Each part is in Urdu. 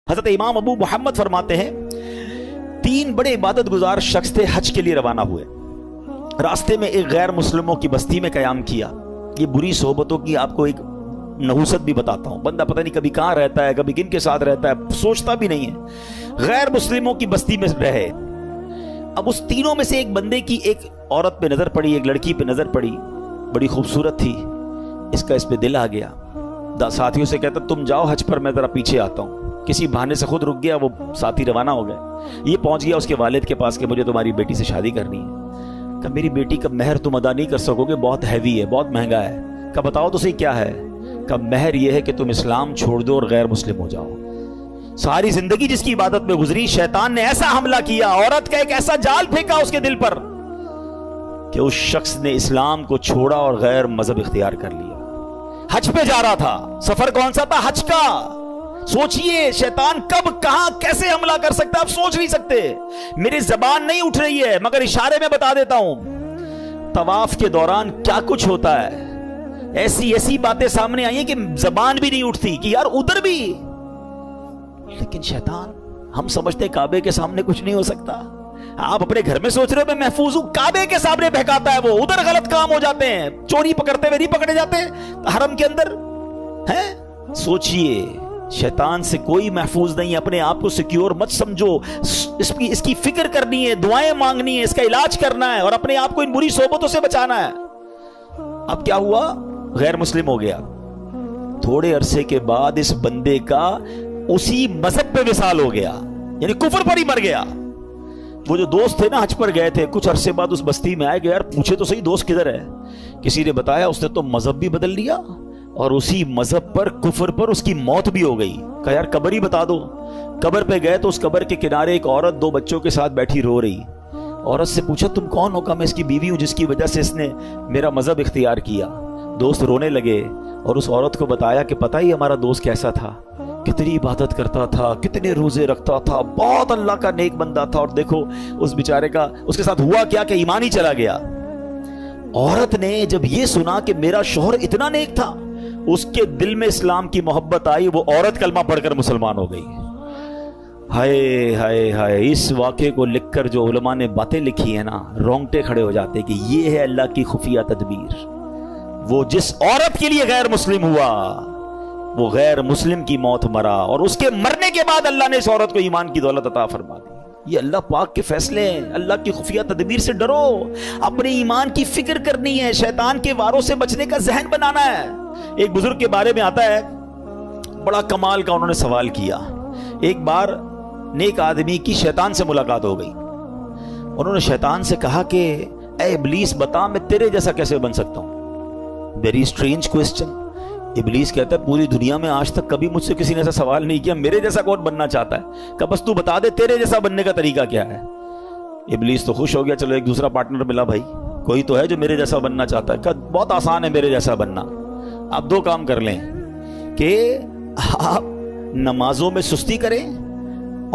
حضرت امام ابو محمد فرماتے ہیں 3 بڑے عبادت گزار شخص تھے، حج کے لیے روانہ ہوئے، راستے میں ایک غیر مسلموں کی بستی میں قیام کیا۔ یہ بری صحبتوں کی آپ کو ایک نحوست بھی بتاتا ہوں، بندہ پتہ نہیں کبھی کہاں رہتا ہے، کبھی کن کے ساتھ رہتا ہے، سوچتا بھی نہیں ہے۔ غیر مسلموں کی بستی میں رہے، اب اس تینوں میں سے ایک بندے کی ایک عورت پہ نظر پڑی، ایک لڑکی پہ نظر پڑی، بڑی خوبصورت تھی، اس کا اس پہ دل آ گیا۔ ساتھیوں سے کہتا تم جاؤ حج پر، میں ذرا پیچھے آتا ہوں۔ کسی بہانے سے خود رک گیا، وہ ساتھی روانہ ہو گئے۔ یہ پہنچ گیا اس کے والد کے پاس کہ مجھے تمہاری بیٹی سے شادی کرنی ہے۔ کہ میری بیٹی کا مہر تم ادا نہیں کر سکو گے، بہت ہیوی ہے، بہت مہنگا ہے۔ کہ بتاؤ تو صحیح کیا ہے؟ کہ مہر یہ ہے کہ تم اسلام چھوڑ دو اور غیر مسلم ہو جاؤ۔ ساری زندگی جس کی عبادت میں گزری، شیطان نے ایسا حملہ کیا، عورت کا ایک ایسا جال پھینکا اس کے دل پر کہ اس شخص نے اسلام کو چھوڑا اور غیر مذہب اختیار کر لیا۔ حج پہ جا رہا تھا، سفر کون سا تھا؟ حج کا۔ سوچئے شیطان کب کہاں کیسے حملہ کر سکتا ہے، آپ سوچ نہیں سکتے۔ میری زبان نہیں اٹھ رہی ہے مگر اشارے میں بتا دیتا ہوں، طواف کے دوران کیا کچھ ہوتا ہے۔ ایسی باتیں سامنے آئی ہیں کہ زبان بھی نہیں اٹھتی کہ یار ادھر بھی۔ لیکن شیطان، ہم سمجھتے کعبے کے سامنے کچھ نہیں ہو سکتا۔ آپ اپنے گھر میں سوچ رہے ہو میں محفوظ ہوں، کعبے کے سامنے بہکاتا ہے وہ، ادھر غلط کام ہو جاتے ہیں، چوری پکڑتے ہوئے نہیں پکڑے جاتے حرم کے اندر ہیں۔ سوچئے شیطان سے کوئی محفوظ نہیں، اپنے آپ کو سیکیور مت سمجھو، اس کی فکر کرنی ہے، دعائیں مانگنی ہے، اس کا علاج کرنا ہے اور اپنے آپ کو ان بری صحبتوں سے بچانا ہے۔ اب کیا ہوا؟ غیر مسلم ہو گیا۔ تھوڑے عرصے کے بعد اس بندے کا اسی مذہب پہ وصال ہو گیا، یعنی کفر پر ہی مر گیا۔ وہ جو دوست تھے نا حج پر گئے تھے، کہ کچھ عرصے بعد اس بستی میں آئے کہ یار پوچھے تو صحیح دوست کدھر ہے؟ کسی نے بتایا اس نے تو مذہب بھی بدل لیا اور اسی مذہب پر، کفر پر اس کی موت بھی ہو گئی۔ کہا یار قبر ہی بتا دو۔ قبر پہ گئے تو اس قبر کے کنارے ایک عورت 2 بچوں کے ساتھ بیٹھی رو رہی۔ عورت سے پوچھا تم کون ہو؟ کہا میں اس کی بیوی ہوں جس کی وجہ سے اس نے میرا مذہب اختیار کیا۔ دوست رونے لگے اور اس عورت کو بتایا کہ پتہ ہی ہمارا دوست کیسا تھا، کتنی عبادت کرتا تھا، کتنے روزے رکھتا تھا، بہت اللہ کا نیک بندہ تھا، اور دیکھو اس بیچارے کا اس کے ساتھ ہوا کیا کہ ایمان ہی چلا گیا۔ عورت نے جب یہ سنا کہ میرا شوہر اتنا نیک تھا، اس کے دل میں اسلام کی محبت آئی، وہ عورت کلمہ پڑھ کر مسلمان ہو گئی۔ ہائے ہائے ہائے، اس واقعے کو لکھ کر جو علماء نے باتیں لکھی ہیں نا، رونگٹے کھڑے ہو جاتے کہ یہ ہے اللہ کی خفیہ تدبیر۔ وہ جس عورت کے لیے غیر مسلم ہوا، وہ غیر مسلم کی موت مرا، اور اس کے مرنے کے بعد اللہ نے اس عورت کو ایمان کی دولت عطا فرما دی۔ یہ اللہ پاک کے فیصلے ہیں، اللہ کی خفیہ تدبیر سے ڈرو، اپنے ایمان کی فکر کرنی ہے، شیطان کے واروں سے بچنے کا ذہن بنانا ہے۔ ایک بزرگ کے بارے میں آتا ہے، بڑا کمال کا انہوں نے سوال کیا۔ ایک بار نیک آدمی کی شیطان سے ملاقات ہو گئی، انہوں نے شیطان سے کہا کہ اے ابلیس بتا میں تیرے جیسا کیسے بن سکتا ہوں؟ Very strange question. ابلیس کہتا ہے پوری دنیا میں آج تک کبھی مجھ سے کسی نے ایسا سوال نہیں کیا، میرے جیسا کون بننا چاہتا ہے؟ کہ بس تو بتا دے تیرے جیسا بننے کا طریقہ کیا ہے۔ ابلیس تو خوش ہو گیا، چلو ایک دوسرا پارٹنر ملا، بھائی کوئی تو ہے جو میرے جیسا بننا چاہتا ہے۔ کہ بہت آسان ہے میرے جیسا بننا، آپ 2 کام کر لیں کہ آپ نمازوں میں سستی کریں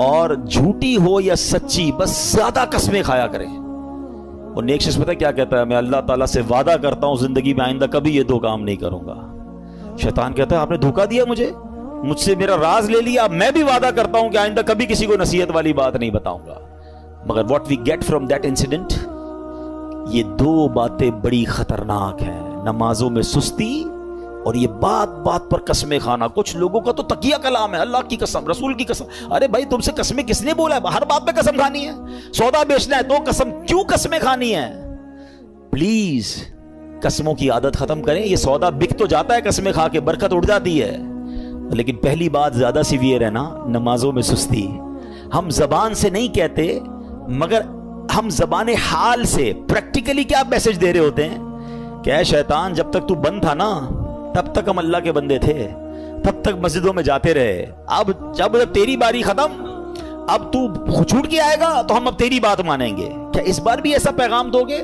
اور جھوٹی ہو یا سچی بس زیادہ قسمیں کھایا کریں۔ اور نیک شخص پتہ کیا کہتا ہے؟ میں اللہ تعالیٰ سے وعدہ کرتا ہوں زندگی میں آئندہ کبھی یہ 2 کام نہیں کروں گا۔ شیطان کہتا ہے آپ نے دھوکہ دیا مجھ سے میرا راز لے لیا، میں بھی وعدہ کرتا ہوں کہ آئندہ کبھی کسی کو نصیحت والی بات نہیں بتاؤں گا۔ مگر what we get from that incident، یہ 2 باتیں بڑی خطرناک ہیں، نمازوں میں سستی اور یہ بات پر قسمیں کھانا۔ کچھ لوگوں کا تو تقیہ کلام ہے، اللہ کی قسم، رسول کی قسم۔ ارے بھائی تم سے قسمیں کس نے بولا ہے؟ ہر بات پہ قسم کھانی ہے؟ سودا بیچنا ہے تو قسم، کیوں قسمیں کھانی ہے؟ پلیز قسموں کی عادت ختم کریں۔ یہ سودا بک تو جاتا ہے قسمیں کھا کے، برکت اڑ جاتی ہے، لیکن پہلی بات زیادہ سیویئر ہے نا، نمازوں میں سستی۔ ہم زبان سے نہیں کہتے مگر ہم زبان حال سے پریکٹیکلی کیا میسج دے رہے ہوتے ہیں کہ اے شیطان جب تک تو بند تھا نا تب تک ہم اللہ کے بندے تھے، تب تک مسجدوں میں جاتے رہے، اب جب تیری باری ختم، اب تو چھوٹ کے آئے گا تو ہم اب تیری بات مانیں گے۔ کیا اس بار بھی ایسا پیغام دو گے؟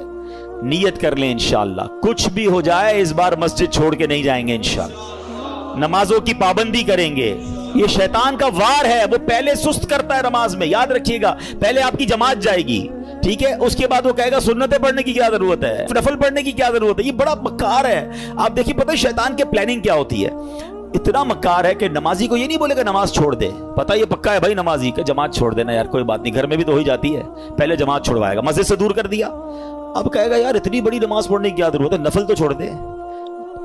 نیت کر لیں انشاءاللہ، کچھ بھی ہو جائے اس بار مسجد چھوڑ کے نہیں جائیں گے انشاءاللہ، نمازوں کی پابندی کریں گے۔ یہ شیطان کا وار ہے، وہ پہلے سست کرتا ہے نماز میں، یاد رکھیے گا۔ پہلے آپ کی جماعت جائے گی، ٹھیک ہے، اس کے بعد وہ کہے گا سنتیں پڑھنے کی کیا ضرورت ہے، نفل پڑھنے کی کیا ضرورت ہے۔ یہ بڑا مکار ہے۔ آپ دیکھیے پتہ ہے شیطان کے پلاننگ کیا ہوتی ہے؟ اتنا مکار ہے کہ نمازی کو یہ نہیں بولے گا نماز چھوڑ دے، پتہ یہ پکا ہے بھائی نمازی کہ جماعت چھوڑ دینا یار کوئی بات نہیں، گھر میں بھی تو ہو ہی جاتی ہے، پہلے جماعت چھوڑوائے گا، مسجد سے دور کر دیا، اب کہے گا یار اتنی بڑی نماز پڑھنے کی کیا ضرورت ہے، نفل تو چھوڑ دے،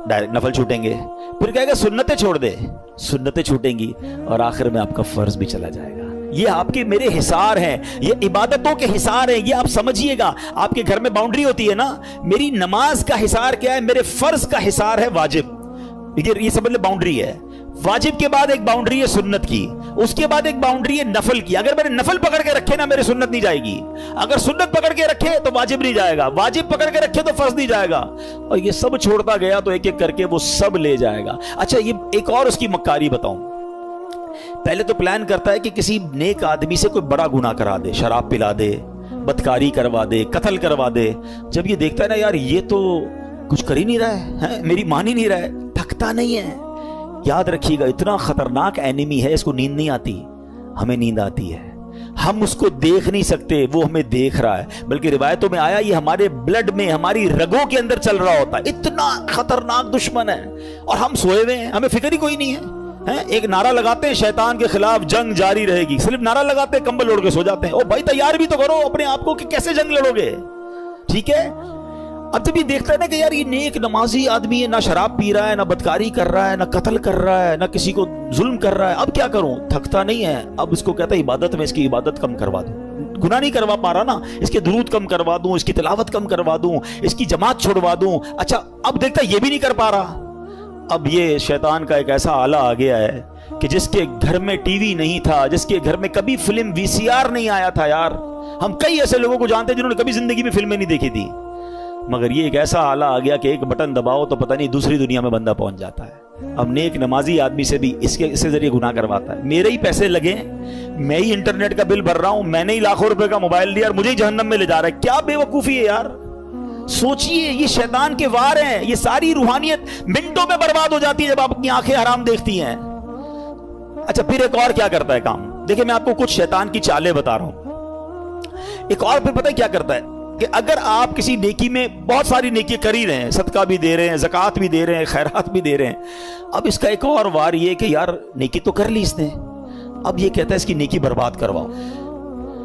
ڈائریکٹ نفل چھوٹیں گے، پھر کہے گا سنتیں چھوڑ دے، سنتیں چھوٹیں گی، اور آخر میں آپ کا فرض بھی چلا جائے گا۔ یہ آپ کے میرے حصار ہیں، یہ عبادتوں کے حصار ہیں، یہ آپ سمجھیے گا۔ آپ کے گھر میں باؤنڈری ہوتی ہے نا، میری نماز کا حصار کیا ہے، میرے فرض کا حصار ہے واجب، یہ سمجھ لیں باؤنڈری ہے۔ واجب کے بعد ایک باؤنڈری ہے سنت کی، اس کے بعد ایک باؤنڈری ہے نفل کی۔ اگر میں نے نفل پکڑ کے رکھے نا میرے سنت نہیں جائے گی، اگر سنت پکڑ کے رکھے تو واجب نہیں جائے گا، واجب پکڑ کے رکھے تو فرض نہیں جائے گا، اور یہ سب چھوڑتا گیا تو ایک ایک کر کے وہ سب لے جائے گا۔ اچھا یہ ایک اور اس کی مکاری بتاؤں، پہلے تو پلان کرتا ہے کہ کسی نیک آدمی سے کوئی بڑا گناہ کرا دے، شراب پلا دے، بدکاری کروا دے، قتل کروا دے، جب یہ دیکھتا ہے نا یار یہ تو کچھ کر ہی نہیں رہا ہے، میری مان ہی نہیں رہا ہے، تھکتا نہیں ہے۔ یاد رکھیے گا اتنا خطرناک اینیمی ہے، اس کو نیند نہیں آتی، ہمیں نیند آتی ہے، ہم اس کو دیکھ نہیں سکتے، وہ ہمیں دیکھ رہا ہے، بلکہ روایتوں میں آیا یہ ہمارے بلڈ میں ہماری رگوں کے اندر چل رہا ہوتا ہے، اتنا خطرناک دشمن ہے، اور ہم سوئے ہوئے ہیں، ہمیں فکر ہی کوئی نہیں ہے۔ ایک نعرہ لگاتے ہیں شیطان کے خلاف جنگ جاری رہے گی، صرف نعرہ لگاتے ہیں کمبل اوڑھ کے سو جاتے ہیں، او بھائی تیار بھی تو کرو اپنے آپ کو کہ کیسے جنگ لڑو گے، ٹھیک ہے۔ اب جب یہ دیکھتا ہے نا کہ یار یہ نیک نمازی آدمی ہے، نہ شراب پی رہا ہے، نہ بدکاری کر رہا ہے، نہ قتل کر رہا ہے، نہ کسی کو ظلم کر رہا ہے، اب کیا کروں، تھکتا نہیں ہے، اب اس کو کہتا ہے عبادت میں اس کی عبادت کم کروا دوں، گناہ نہیں کروا پا رہا نا، اس کے درود کم کروا دوں، اس کی تلاوت کم کروا دوں، اس کی جماعت چھوڑوا دوں۔ اچھا اب دیکھتا ہے یہ بھی نہیں کر پا رہا، اب یہ شیطان کا ایک ایسا آلہ آ گیا ہے کہ جس کے گھر میں ٹی وی نہیں تھا، جس کے گھر میں کبھی فلم وی سی آر نہیں آیا تھا، یار ہم کئی ایسے لوگوں کو جانتے ہیں جنہوں نے کبھی زندگی میں فلمیں نہیں دیکھی تھی، مگر یہ ایک ایسا آلہ آ گیا کہ ایک بٹن دباؤ تو پتہ نہیں دوسری دنیا میں بندہ پہنچ جاتا ہے۔ اب نیک نمازی آدمی سے بھی اس کے ذریعے گناہ کرواتا ہے، میرے ہی پیسے لگے، میں ہی انٹرنیٹ کا بل بھر رہا ہوں، میں نے ہی لاکھوں روپے کا موبائل لیا اور مجھے ہی جہنم میں لے جا رہا ہے، کیا بے وقوفی ہے یار۔ سوچئے یہ شیطان کے وار ہیں، یہ ساری روحانیت منٹوں میں برباد ہو جاتی ہے جب آپ اپنی آنکھیں حرام دیکھتی ہیں۔ اچھا پھر ایک اور کیا کرتا ہے کام، دیکھیں میں آپ کو کچھ شیطان کی چالیں بتا رہا ہوں۔ ایک اور پھر پتہ ہے کیا کرتا ہے کہ اگر آپ کسی نیکی میں بہت ساری نیکی کر ہی رہے ہیں، صدقہ بھی دے رہے ہیں، زکوٰۃ بھی دے رہے ہیں، خیرات بھی دے رہے ہیں، اب اس کا ایک اور وار یہ کہ یار نیکی تو کر لی اس نے، اب یہ کہتا ہے اس کی نیکی برباد کرواؤ۔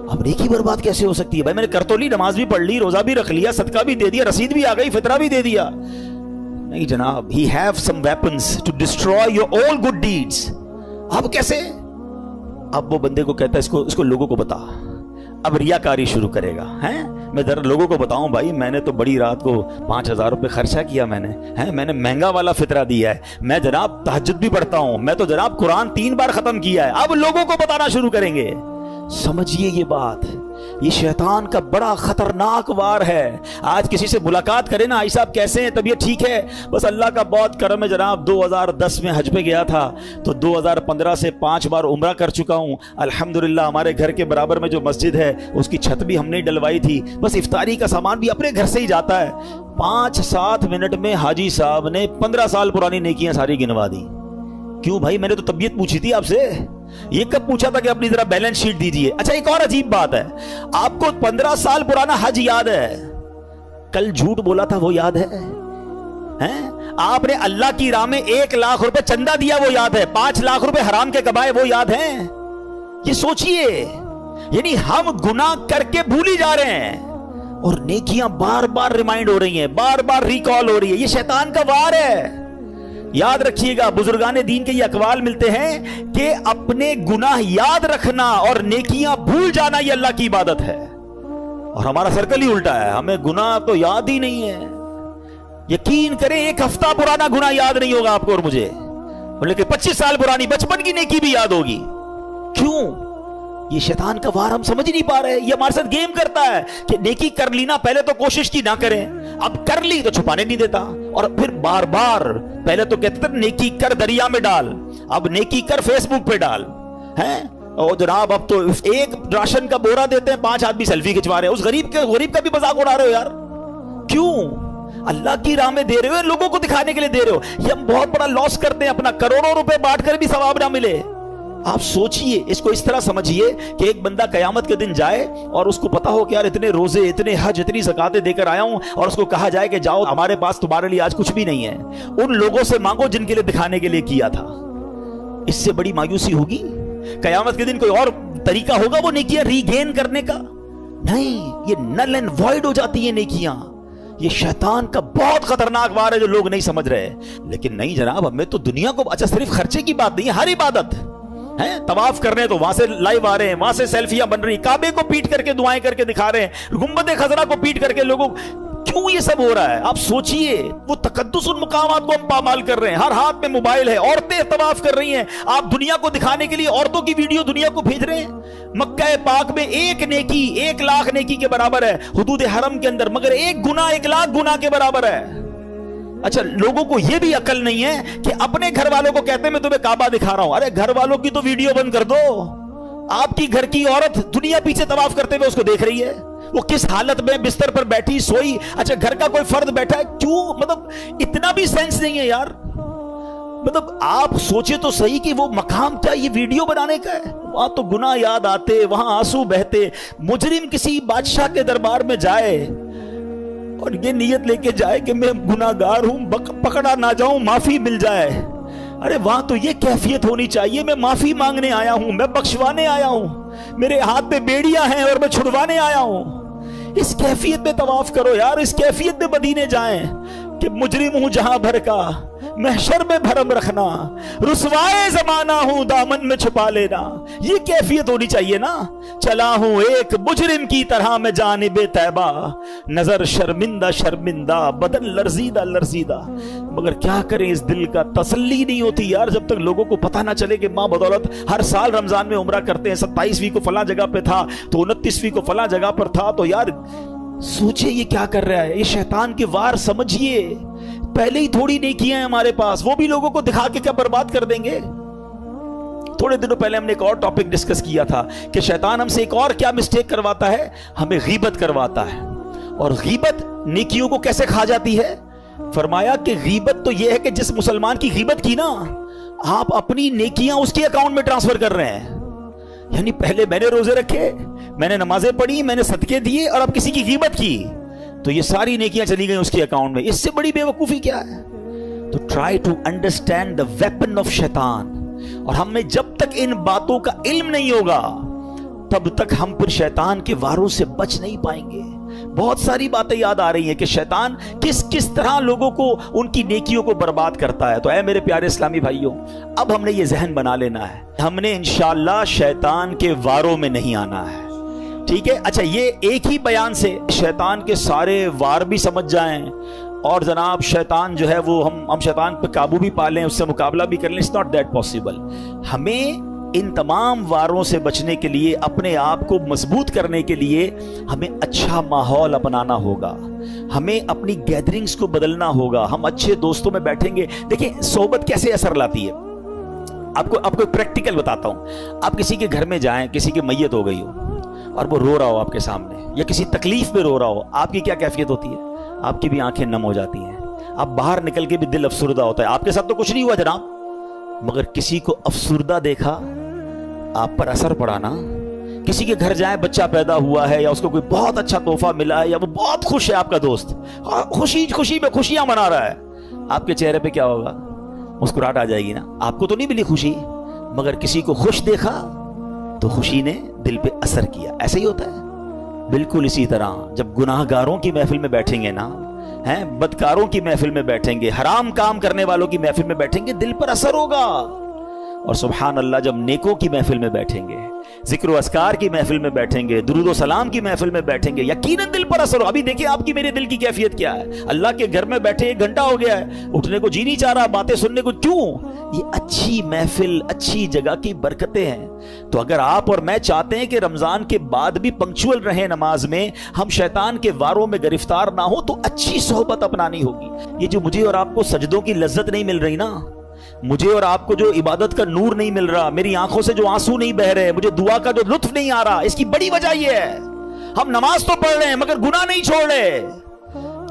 اب نیکی برباد کیسے ہو سکتی ہے بھائی، میں نے کر تو لی، نماز بھی پڑھ لی، روزہ بھی رکھ لیا، صدقہ بھی دے دیا، رسید بھی آ گئی، فطرہ بھی دے دیا، نہیں جناب، he have some weapons to destroy your all good deeds۔ اب کیسے، اب وہ بندے کو کہتا ہے اس کو لوگوں کو بتا، اب ریاکاری شروع کرے گا، ہیں میں ذرا لوگوں کو بتاؤں بھائی میں نے تو بڑی رات کو 5,000 روپے خرچہ کیا، میں نے مہنگا والا فطرہ دیا ہے، میں جناب تہجد بھی پڑھتا ہوں، میں تو جناب قرآن 3 بار ختم کیا ہے، اب لوگوں کو بتانا شروع کریں گے۔ سمجھیے یہ بات، یہ شیطان کا بڑا خطرناک وار ہے۔ آج کسی سے ملاقات کرے نا، آئی صاحب کیسے ہیں، طبیعت ٹھیک ہے، بس اللہ کا بہت کرم ہے جناب، 2010 میں حج پہ گیا تھا تو 2015 سے 5 بار عمرہ کر چکا ہوں، الحمدللہ ہمارے گھر کے برابر میں جو مسجد ہے اس کی چھت بھی ہم نے ڈلوائی تھی، بس افطاری کا سامان بھی اپنے گھر سے ہی جاتا ہے۔ 5-7 منٹ میں حاجی صاحب نے 15 سال پرانی نیکیاں ساری گنوا دی۔ کیوں بھائی، میں نے تو طبیعت پوچھی تھی آپ سے، یہ کب پوچھا تھا کہ اپنی ذرا بیلنس شیٹ دیجئے۔ اچھا ایک اور عجیب بات ہے، آپ کو 15 سال پرانا حج یاد ہے، کل جھوٹ بولا تھا وہ یاد ہے، آپ نے اللہ کی راہ میں 1 لاکھ روپے چندہ دیا وہ یاد ہے، 5 لاکھ روپے حرام کے کمائے وہ یاد ہیں۔ یہ سوچئے، یعنی ہم گناہ کر کے بھولی جا رہے ہیں اور نیکیاں بار بار ریمائنڈ ہو رہی ہیں، بار بار ریکال ہو رہی ہے، یہ شیطان کا وار ہے۔ یاد رکھیے گا، بزرگان دین کے یہ اقوال ملتے ہیں کہ اپنے گناہ یاد رکھنا اور نیکیاں بھول جانا یہ اللہ کی عبادت ہے، اور ہمارا سرکل ہی الٹا ہے، ہمیں گناہ تو یاد ہی نہیں ہے۔ یقین کریں 1 ہفتہ پرانا گناہ یاد نہیں ہوگا آپ کو اور مجھے، لیکن 25 سال پرانی بچپن کی نیکی بھی یاد ہوگی۔ کیوں؟ یہ شیطان کا وار ہم سمجھ نہیں پا رہے، یہ ہمارے ساتھ گیم کرتا ہے کہ نیکی کر لی نا، پہلے تو کوشش کی نہ کریں، اب کر لی تو چھپانے نہیں دیتا، اور پھر بار بار، پہلے تو کہتے تھے نیکی کر دریا میں ڈال، اب نیکی کر فیس بک پہ ڈال، ہیں اور جناب اب تو 1 راشن کا بورا دیتے ہیں، 5 آدمی سیلفی کھچوا رہے ہیں، اس غریب کا بھی مذاق اڑا رہے ہو یار۔ کیوں؟ اللہ کی راہ میں دے رہے ہو، لوگوں کو دکھانے کے لیے دے رہے ہو، یہ ہم بہت بڑا لاس کرتے ہیں اپنا، کروڑوں روپے بانٹ کر بھی ثواب نہ ملے، آپ سوچئے، اس کو اس طرح سمجھیے کہ ایک بندہ قیامت کے دن جائے اور اس کو پتا ہو کہ یار اتنے روزے، اتنے حج، اتنی زکاتیں دے کر آیا ہوں، اور اس کو کہا جائے کہ جاؤ ہمارے پاس تمہارے لیے آج کچھ بھی نہیں ہے، ان لوگوں سے مانگو جن کے لیے دکھانے کے لیے کیا تھا۔ اس سے بڑی مایوسی ہوگی؟ قیامت کے دن کوئی اور طریقہ ہوگا وہ نیکیاں ری گین کرنے کا؟ نہیں، یہ نل اینڈ وائڈ ہو جاتی ہیں نیکیاں۔ یہ شیطان کا بہت خطرناک وار ہے جو لوگ نہیں سمجھ رہے۔ لیکن نہیں جناب، ہمیں تو دنیا کو، اچھا صرف خرچے کی بات نہیں ہے، ہر عبادت ہے، طواف کر رہے ہیں تو وہاں سے لائیو آ رہے ہیں، وہاں سے سیلفیاں بن رہی، کعبے کو پیٹ کر کے دعائیں کر کے دکھا رہے ہیں، گنبد خضرا کو پیٹ کر کے لوگوں، کیوں یہ سب ہو رہا ہے؟ آپ سوچئے، وہ تقدس ان مقامات کو ہم پامال کر رہے ہیں، ہر ہاتھ میں موبائل ہے، عورتیں طواف کر رہی ہیں، آپ دنیا کو دکھانے کے لیے عورتوں کی ویڈیو دنیا کو بھیج رہے ہیں۔ مکہ پاک میں ایک نیکی 1,00,000 نیکی کے برابر ہے حدود حرم کے اندر، مگر ایک گناہ 1,00,000 گناہ کے برابر ہے۔ اچھا، لوگوں کو یہ بھی عقل نہیں ہے کہ اپنے گھر والوں کو کہتے ہیں میں تمہیں کعبہ دکھا رہا ہوں، ارے گھر والوں کی تو ویڈیو بند کر دو، آپ کی گھر کی عورت دنیا پیچھے طواف کرتے ہوئے اس کو دیکھ رہی ہے، وہ کس حالت میں بستر پر بیٹھی سوئی، اچھا گھر کا کوئی فرد بیٹھا ہے، کیوں؟ مطلب اتنا بھی سینس نہیں ہے یار۔ مطلب آپ سوچے تو صحیح کہ وہ مقام کیا یہ ویڈیو بنانے کا ہے؟ وہاں تو گناہ یاد آتے، وہاں آنسو بہتے، مجرم کسی بادشاہ کے دربار میں جائے اور یہ نیت لے کے جائے کہ میں گناہگار ہوں، پکڑا نہ جاؤں، معافی مل جائے، ارے وہاں تو یہ کیفیت ہونی چاہیے، میں معافی مانگنے آیا ہوں، میں بخشوانے آیا ہوں، میرے ہاتھ میں بیڑیاں ہیں اور میں چھڑوانے آیا ہوں۔ اس کیفیت میں طواف کرو یار، اس کیفیت میں مدینے جائیں کہ مجرم ہوں جہاں بھر کا، محشر میں بھرم رکھنا، رسوائے زمانہ ہوں دامن میں چھپا لینا، یہ کیفیت ہونی چاہیے نا۔ چلا ہوں ایک مجرم کی طرح میں جانب طیبہ، نظر شرمندہ شرمندہ، بدن لرزیدہ لرزیدہ، مگر کیا کریں اس دل کا تسلی نہیں ہوتی یار، جب تک لوگوں کو پتہ نہ چلے کہ ماں بدولت ہر سال رمضان میں عمرہ کرتے ہیں، 27ویں کو فلاں جگہ پہ تھا تو 29ویں کو فلاں جگہ پر تھا، تو یار سوچے یہ کیا کر رہا ہے، یہ شیطان کے وار سمجھیے۔ پہلے ہی تھوڑی نیکیاں ہیں ہمارے پاس، وہ بھی لوگوں کو دکھا کے کیا برباد کر دیں گے۔ تھوڑے دنوں پہلے ہم نے ایک اور ٹاپک ڈسکس کیا تھا کہ شیطان ہم سے ایک اور کیا مسٹیک کرواتا ہے، ہمیں غیبت کرواتا ہے، اور غیبت نیکیوں کو کیسے کھا جاتی ہے؟ فرمایا کہ غیبت تو یہ ہے کہ جس مسلمان کی غیبت کی نا، آپ اپنی نیکیاں اس کے اکاؤنٹ میں ٹرانسفر کر رہے ہیں، یعنی پہلے میں نے روزے رکھے، میں نے نمازیں پڑھی، میں نے صدقے دیے، اور اب کسی کی غیبت کی تو یہ ساری نیکیاں چلی گئیں اس کے اکاؤنٹ میں۔ اس سے بڑی بے وقوفی کیا ہے؟ تو try to understand the weapon of شیطان، اور ہمیں جب تک ان باتوں کا علم نہیں ہوگا تب تک ہم پھر شیطان کے واروں سے بچ نہیں پائیں گے۔ بہت ساری باتیں یاد آ رہی ہیں کہ شیطان کس کس طرح لوگوں کو ان کی نیکیوں کو برباد کرتا ہے۔ تو اے میرے پیارے اسلامی بھائیوں، اب ہم نے یہ ذہن بنا لینا ہے، ہم نے انشاءاللہ شیطان کے واروں میں نہیں آنا ہے، ٹھیک ہے؟ اچھا، یہ ایک ہی بیان سے شیطان کے سارے وار بھی سمجھ جائیں اور جناب شیطان جو ہے وہ ہم شیطان پہ قابو بھی پا لیں، اس سے مقابلہ بھی کر لیں، it's not that possible۔ ہمیں ان تمام واروں سے بچنے کے لیے، اپنے آپ کو مضبوط کرنے کے لیے ہمیں اچھا ماحول اپنانا ہوگا، ہمیں اپنی گیدرنگز کو بدلنا ہوگا، ہم اچھے دوستوں میں بیٹھیں گے۔ دیکھیں صحبت کیسے اثر لاتی ہے، آپ کو پریکٹیکل بتاتا ہوں۔ آپ کسی کے گھر میں جائیں، کسی کی میت ہو گئی ہو اور وہ رو رہا ہو آپ کے سامنے، یا کسی تکلیف میں رو رہا ہو، آپ کی کیا کیفیت ہوتی ہے؟ آپ کی بھی آنکھیں نم ہو جاتی ہیں، آپ باہر نکل کے بھی دل افسردہ ہوتا ہے۔ آپ کے ساتھ تو کچھ نہیں ہوا جناب، مگر کسی کو افسردہ دیکھا، آپ پر اثر پڑا نا۔ کسی کے گھر جائیں، بچہ پیدا ہوا ہے یا اس کو کوئی بہت اچھا تحفہ ملا ہے، یا وہ بہت خوش ہے آپ کا دوست، خوشی میں خوشیاں منا رہا ہے، آپ کے چہرے پہ کیا ہوگا؟ مسکراہٹ آ جائے گی نا۔ آپ کو تو نہیں ملی خوشی، مگر کسی کو خوش دیکھا تو خوشی نے دل پہ اثر کیا۔ ایسے ہی ہوتا ہے۔ بالکل اسی طرح جب گناہ گاروں کی محفل میں بیٹھیں گے نا، بدکاروں کی محفل میں بیٹھیں گے، حرام کام کرنے والوں کی محفل میں بیٹھیں گے، دل پر اثر ہوگا۔ اور سبحان اللہ جب نیکوں کی محفل میں بیٹھیں گے، ذکر و اذکار کی محفل میں بیٹھیں گے، درود و سلام کی محفل میں بیٹھیں گے، یقیناً دل پر اثر ہو۔ ابھی دیکھیں آپ کی میرے دل کی کیفیت کیا ہے۔ اللہ کے گھر میں بیٹھے 1 گھنٹہ ہو گیا ہے، اٹھنے کو جی نہیں چاہ رہا، باتیں سننے کو، کیوں؟ یہ اچھی محفل، اچھی جگہ کی برکتیں ہیں۔ تو اگر آپ اور میں چاہتے ہیں کہ رمضان کے بعد بھی پنکچول رہیں نماز میں، ہم شیطان کے واروں میں گرفتار نہ ہوں، تو اچھی صحبت اپنانی ہوگی۔ یہ جو مجھے اور آپ کو سجدوں کی لذت نہیں مل رہی نا، مجھے اور آپ کو جو عبادت کا نور نہیں مل رہا، میری آنکھوں سے جو آنسو نہیں بہ رہے، مجھے دعا کا جو لطف نہیں آ رہا، اس کی بڑی وجہ یہ ہے ہم نماز تو پڑھ رہے ہیں مگر گناہ نہیں چھوڑ رہے۔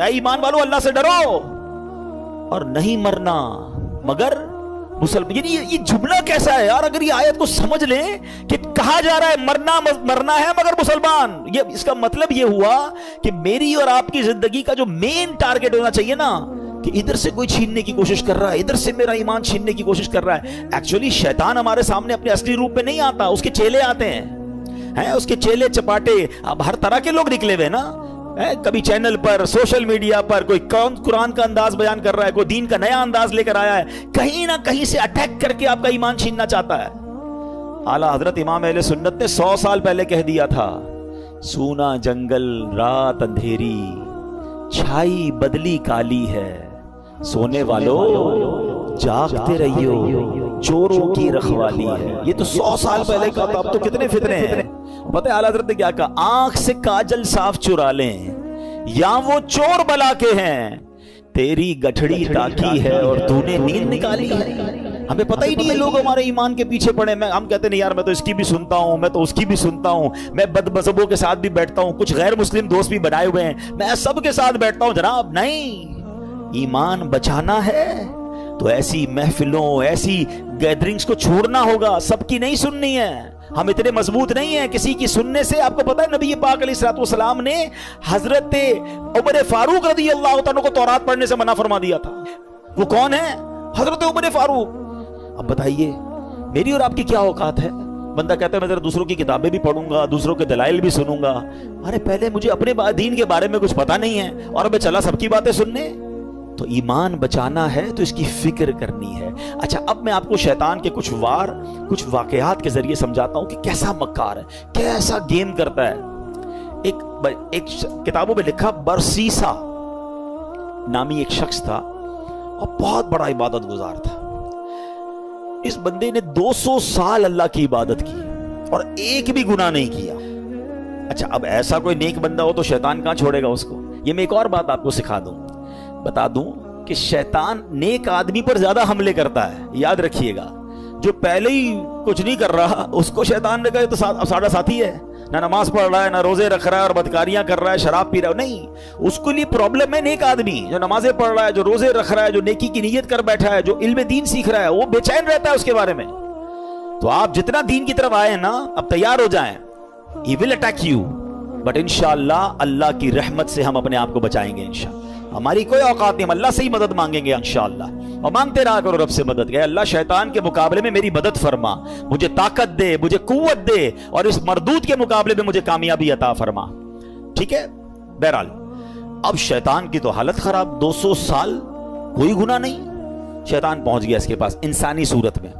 اے ایمان والو اللہ سے ڈرو اور نہیں مرنا مگر مسلمان. یعنی یہ جملہ کیسا ہے یار؟ اگر یہ آیت کو سمجھ لیں کہ کہا جا رہا ہے مرنا ہے مگر مسلمان, یہ اس کا مطلب یہ ہوا کہ میری اور آپ کی زندگی کا جو مین ٹارگٹ ہونا چاہیے نا, کہ ادھر سے کوئی چھیننے کی کوشش کر رہا ہے, ادھر سے میرا ایمان چھیننے کی کوشش کر رہا ہے. ایکچولی شیطان ہمارے سامنے اپنے اصلی روپ میں نہیں آتا, اس کے چیلے آتے ہیں, اس کے چیلے چپاٹے اب ہر طرح کے لوگ نکلے ہوئے نا. کبھی چینل پر, سوشل میڈیا پر کوئی قرآن کا انداز بیان کر رہا ہے, کوئی دین کا نیا انداز لے کر آیا ہے, کہیں نہ کہیں سے اٹیک کر کے آپ کا ایمان چھیننا چاہتا ہے. اعلیٰ حضرت امام اہل سنت نے 100 سال پہلے کہہ دیا تھا, سونا جنگل رات اندھیری چھائی بدلی کالی ہے, سونے والوں جاگتے رہیو چوروں کی رکھوالی ہے. یہ تو 100 سال پہلے کا تھا, اب تو کتنے فتنے ہیں. پتہ ہے اعلیٰ حضرت نے کیا کہا؟ آنکھ سے کاجل صاف چرا لیں یا وہ چور بلا کے ہیں, تیری گٹھڑی تاکی ہے اور تو نے نیند نکالی ہے. ہمیں پتہ ہی نہیں ہے, لوگ ہمارے ایمان کے پیچھے پڑے. ہم کہتے ہیں یار میں تو اس کی بھی سنتا ہوں, میں تو اس کی بھی سنتا ہوں, میں بد مذہبوں کے ساتھ بھی بیٹھتا ہوں, کچھ غیر مسلم دوست بھی بنائے ہوئے ہیں, میں سب کے ساتھ بیٹھتا ہوں. جناب نہیں, ایمان بچانا ہے تو ایسی محفلوں, ایسی گیدرنگز کو چھوڑنا ہوگا, سب کی نہیں سننی ہے. ہم اتنے مضبوط نہیں ہیں کسی کی سننے سے. آپ کو پتہ ہے نبی پاک علیہ الصلوۃ والسلام نے حضرت عمر فاروق رضی اللہ عنہ کو تورات پڑھنے سے منع فرما دیا تھا. وہ کون ہے؟ حضرت عمر فاروق. اب بتائیے میری اور آپ کی کیا اوقات ہے؟ بندہ کہتا ہے میں ذرا دوسروں کی کتابیں بھی پڑھوں گا, دوسروں کے دلائل بھی سنوں گا. ارے پہلے مجھے اپنے دین کے بارے میں کچھ پتہ نہیں ہے اور میں چلا سب کی باتیں سننے. تو ایمان بچانا ہے تو اس کی فکر کرنی ہے. اچھا اب میں آپ کو شیطان کے کچھ واقعات کے ذریعے سمجھاتا ہوں کہ کیسا مکار ہے, کیسا گیم کرتا ہے. ایک کتابوں میں لکھا, برسیسا نامی ایک شخص تھا اور بہت بڑا عبادت گزار تھا. اس بندے نے 200 سال اللہ کی عبادت کی اور ایک بھی گناہ نہیں کیا. اچھا اب ایسا کوئی نیک بندہ ہو تو شیطان کہاں چھوڑے گا اس کو. یہ میں ایک اور بات آپ کو بتا دوں کہ شیطان نیک آدمی پر زیادہ حملے کرتا ہے. یاد رکھیے گا, جو پہلے ہی کچھ نہیں کر رہا اس کو شیطان نے کہا تو ساڑھا ساتھی ہے, نہ نماز پڑھ رہا ہے, نہ روزے رکھ رہا ہے اور بدکاریاں کر رہا ہے, شراب پی رہا ہے. نہیں, اس کے لیے پرابلم ہے نیک آدمی جو نمازیں پڑھ رہا ہے, جو روزے رکھ رہا ہے, جو نیکی کی نیت کر بیٹھا ہے, جو علم دین سیکھ رہا ہے, وہ بے چین رہتا ہے اس کے بارے میں. تو آپ جتنا دین کی طرف آئے ہیں نا, اب تیار ہو جائیں, he will attack you, but انشاءاللہ اللہ کی رحمت سے ہم اپنے آپ کو بچائیں گے. انشاءاللہ ہماری کوئی اوقات نہیں, ہم اللہ سے ہی مدد مانگیں گے انشاءاللہ, اور مانگتے رہا کرو رب سے مدد. کہ اللہ شیطان کے مقابلے میں میری مدد فرما, مجھے طاقت دے, مجھے قوت دے, اور اس مردود کے مقابلے میں مجھے کامیابی عطا فرما. ٹھیک ہے. بہرحال اب شیطان کی تو حالت خراب, 200 سال کوئی گناہ نہیں. شیطان پہنچ گیا اس کے پاس انسانی صورت میں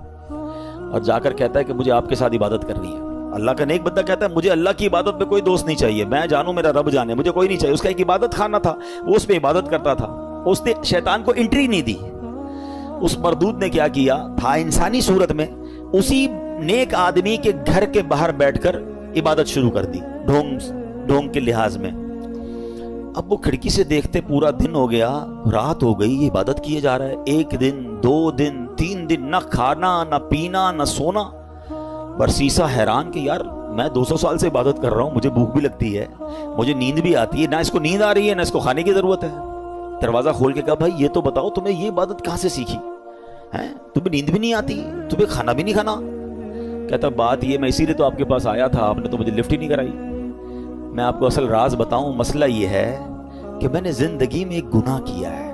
اور جا کر کہتا ہے کہ مجھے آپ کے ساتھ عبادت کرنی ہے. اللہ کا نیک بندہ کہتا ہے مجھے اللہ کی عبادت میں کوئی دوست نہیں چاہیے, میں جانوں میرا رب جانے, مجھے کوئی نہیں چاہیے. اس کا ایک عبادت خانہ تھا, وہ اس پہ عبادت کرتا تھا. اس نے شیطان کو انٹری نہیں دی. اس مردود نے کیا کیا تھا, انسانی صورت میں اسی نیک آدمی کے گھر کے باہر بیٹھ کر عبادت شروع کر دی, ڈھونگ کے لحاظ میں. اب وہ کھڑکی سے دیکھتے پورا دن ہو گیا, رات ہو گئی, یہ عبادت کیے جا رہا ہے. 1 دن 2 دن 3 دن, نہ کھانا نہ پینا نہ سونا. برسیسا حیران کہ یار میں 200 سال سے عبادت کر رہا ہوں, مجھے بھوک بھی لگتی ہے, مجھے نیند بھی آتی ہے, نہ اس کو نیند آ رہی ہے نہ اس کو کھانے کی ضرورت ہے. دروازہ کھول کے کہا بھائی یہ تو بتاؤ تمہیں یہ عبادت کہاں سے سیکھی ہے, تمہیں نیند بھی نہیں آتی, تمہیں کھانا بھی نہیں کھانا. کہتا بات یہ میں اسی لیے تو آپ کے پاس آیا تھا, آپ نے تو مجھے لفٹ ہی نہیں کرائی. میں آپ کو اصل راز بتاؤں, مسئلہ یہ ہے کہ میں نے زندگی میں ایک گناہ کیا ہے.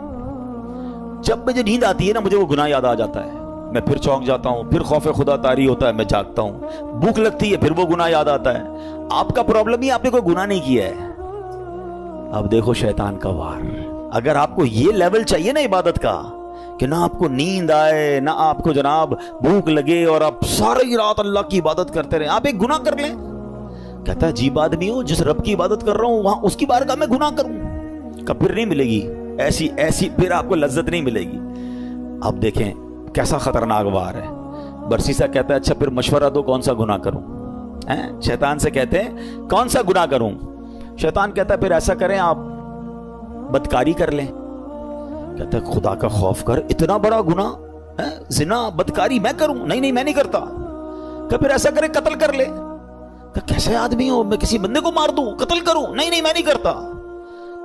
جب مجھے نیند آتی ہے نا مجھے وہ گناہ یاد آ جاتا ہے, میں پھر چونک جاتا ہوں, پھر خوف خدا طاری ہوتا ہے, میں جاگتا ہوں. بھوک لگتی ہے پھر وہ گناہ یاد آتا ہے. آپ کا پرابلم ہی آپ نے کوئی گناہ نہیں کیا ہے. اب دیکھو شیطان کا وار. اگر آپ کو یہ لیول چاہیے نا عبادت کا کہ نہ آپ کو نیند آئے نہ آپ کو جناب بھوک لگے اور آپ ساری رات اللہ کی عبادت کرتے رہیں, آپ ایک گناہ کر لیں. کہتا ہے عجیب آدمی ہو, جس رب کی عبادت کر رہا ہوں وہاں اس کی بارگاہ میں گناہ کروں. کب پھر نہیں ملے گی ایسی پھر آپ کو لذت نہیں ملے گی. اب دیکھیں کیسا خطرناک وار ہے. برسیسا کہتا ہے اچھا پھر مشورہ دو کون سا گناہ کروں. شیطان سے کہتے ہیں کون سا گناہ کروں. شیطان کہتا ہے پھر ایسا کریں آپ بدکاری کر لیں. کہتا ہے خدا کا خوف کر, اتنا بڑا گناہ زنا بدکاری میں کروں؟ نہیں میں نہیں کرتا. کہ پھر ایسا کریں قتل کر لے. کہ کیسے آدمی ہو, میں کسی بندے کو مار دوں قتل کروں؟ نہیں میں نہیں کرتا.